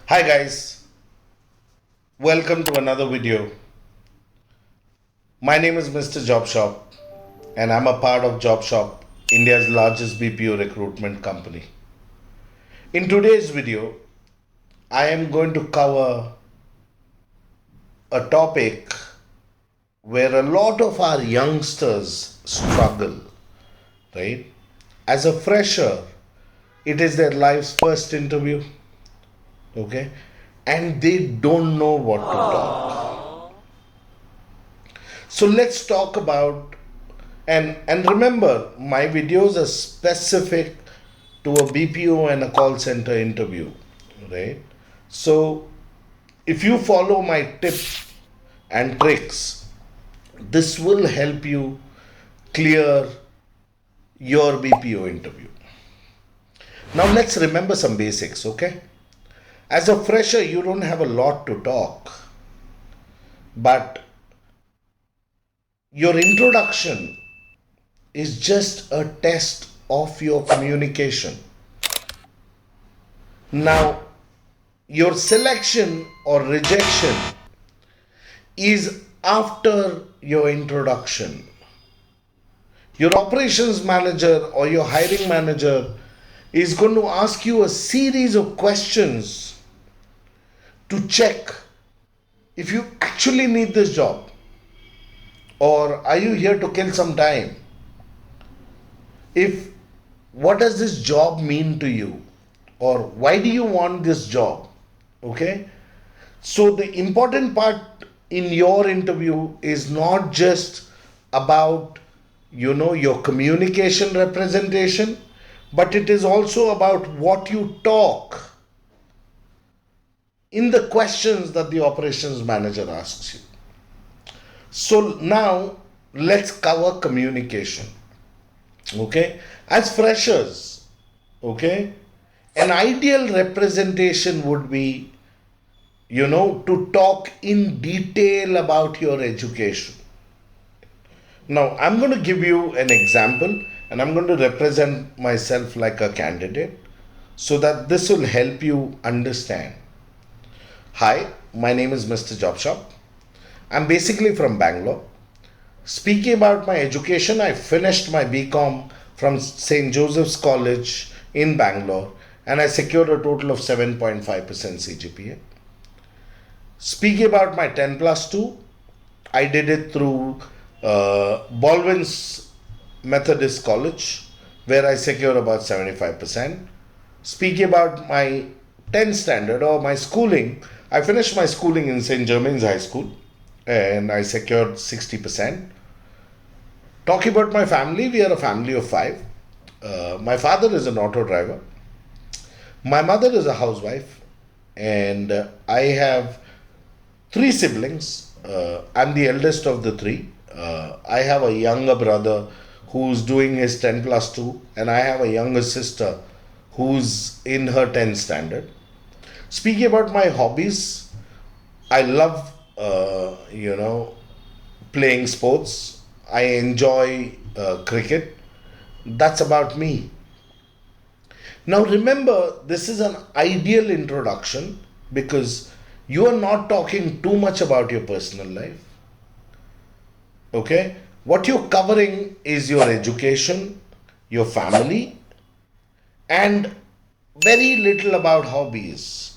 Hi guys, welcome to another video. My name is Mr. JobShop and I'm a part of JobShop, India's largest BPO recruitment company. In today's video, I am going to cover a topic where a lot of our youngsters struggle, right? As a fresher, it is their life's first interview, okay? And they don't know what to talk. So let's talk about and remember my videos are specific to a BPO and a call center interview, right? So if you follow my tips and tricks, this will help you clear your BPO interview. Now let's remember some basics, okay? As a fresher, you don't have a lot to talk, but your introduction is just a test of your communication. Now, your selection or rejection is after your introduction. Your operations manager or your hiring manager is going to ask you a series of questions to check if you actually need this job or are you here to kill some time. If what does this job mean to you or why do you want this job, okay? So the important part in your interview is not just about your communication representation, but it is also about what you talk in the questions that the operations manager asks you. So now let's cover communication. Okay, as freshers, okay, an ideal representation would be to talk in detail about your education. Now I'm going to give you an example and I'm going to represent myself like a candidate so that this will help you understand. Hi, my name is Mr. JobShop. I'm basically from Bangalore. Speaking about my education, I finished my BCom from St. Joseph's College in Bangalore and I secured a total of 7.5% CGPA. Speaking about my 10 plus 2, I did it through Baldwin's Methodist College where I secured about 75%. Speaking about my 10th standard or my schooling, I finished my schooling in St. Germain's High School and I secured 60%. Talking about my family, we are a family of 5. My father is an auto driver. My mother is a housewife. And I have 3 siblings. I'm the eldest of the 3. I have a younger brother who's doing his 10 plus 2. And I have a younger sister who's in her 10th standard. Speaking about my hobbies, I love, playing sports. I enjoy cricket. That's about me. Now remember, this is an ideal introduction because you are not talking too much about your personal life. Okay? What you're covering is your education, your family, and very little about hobbies.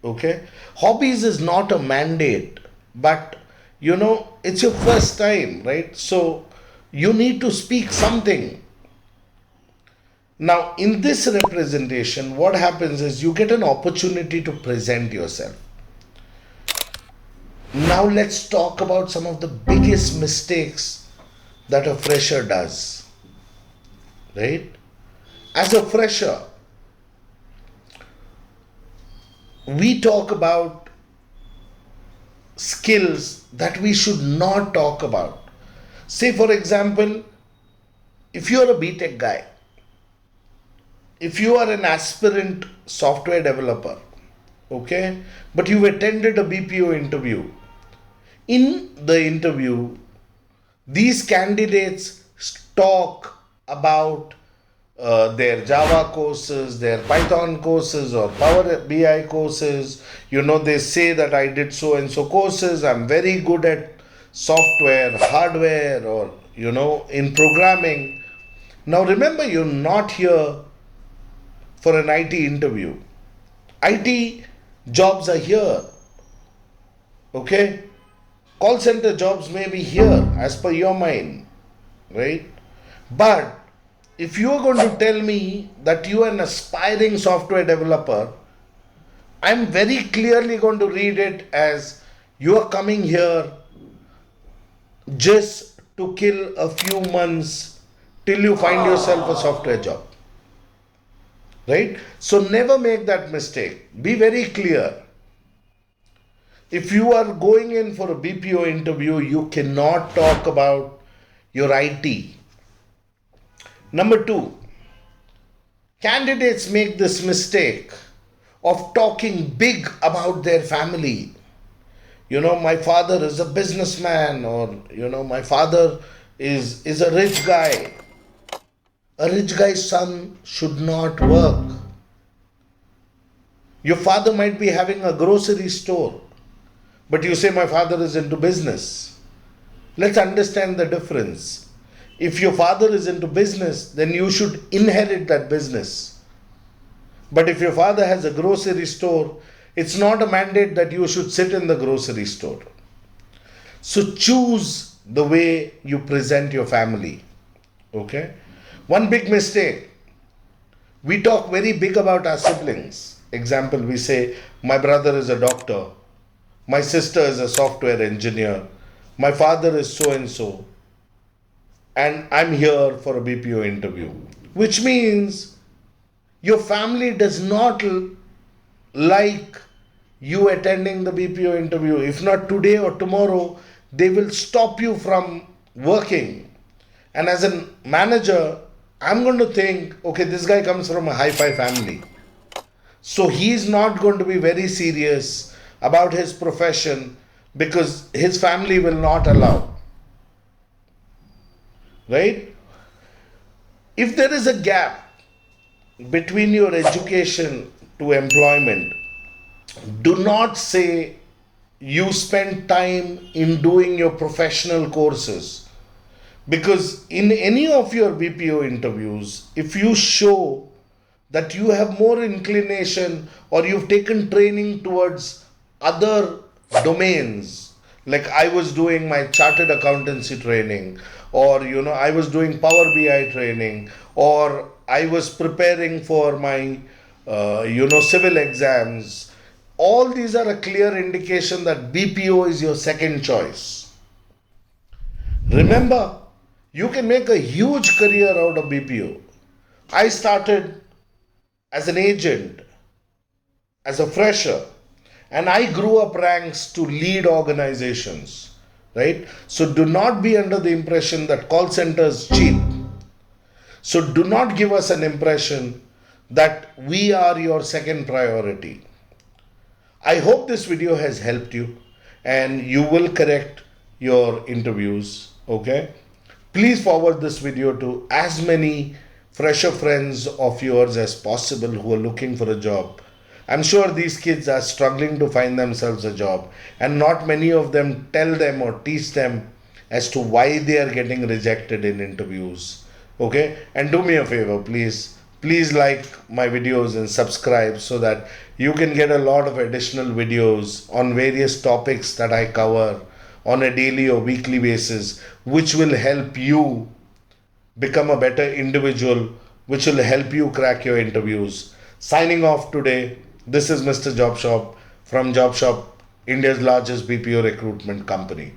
Okay? Hobbies is not a mandate, but it's your first time, right? So you need to speak something. Now, in this representation, what happens is you get an opportunity to present yourself. Now, let's talk about some of the biggest mistakes that a fresher does, right? As a fresher, we talk about skills that we should not talk about. Say, for example, if you're a BTech guy, if you are an aspirant software developer, okay, but you've attended a BPO interview, in the interview, these candidates talk about their Java courses, their Python courses, or Power BI courses. They say that I did so and so courses. I'm very good at software, hardware, or in programming. Now remember, you're not here for an IT interview. IT jobs are here. Okay? Call center jobs may be here as per your mind, right? But if you are going to tell me that you are an aspiring software developer, I'm very clearly going to read it as you are coming here just to kill a few months till you find yourself a software job. Right? So never make that mistake. Be very clear. If you are going in for a BPO interview, you cannot talk about your IT. Number two, candidates make this mistake of talking big about their family. My father is a businessman, or my father is a rich guy. A rich guy's son should not work. Your father might be having a grocery store, but you say my father is into business. Let's understand the difference. If your father is into business, then you should inherit that business. But if your father has a grocery store, it's not a mandate that you should sit in the grocery store. So choose the way you present your family. Okay? One big mistake. We talk very big about our siblings. Example, we say, my brother is a doctor. My sister is a software engineer. My father is so and so. And I'm here for a BPO interview. Which means your family does not like you attending the BPO interview. If not today or tomorrow, they will stop you from working. And as a manager, I'm going to think, okay, this guy comes from a hi-fi family. So he's not going to be very serious about his profession because his family will not allow. Right? If there is a gap between your education to employment, do not say you spend time in doing your professional courses. Because in any of your BPO interviews, if you show that you have more inclination or you've taken training towards other domains, like I was doing my chartered accountancy training, or I was doing Power BI training, or I was preparing for my civil exams. All these are a clear indication that BPO is your second choice. Remember, you can make a huge career out of BPO. I started as an agent, as a fresher, and I grew up ranks to lead organizations, right? So do not be under the impression that call center is cheap. So do not give us an impression that we are your second priority. I hope this video has helped you and you will correct your interviews, okay? Please forward this video to as many fresher friends of yours as possible who are looking for a job. I'm sure these kids are struggling to find themselves a job, and not many of them tell them or teach them as to why they are getting rejected in interviews. Okay? And do me a favor, please. Please like my videos and subscribe so that you can get a lot of additional videos on various topics that I cover on a daily or weekly basis, which will help you become a better individual, which will help you crack your interviews. Signing off today, this is Mr. JobShop from JobShop, India's largest BPO recruitment company.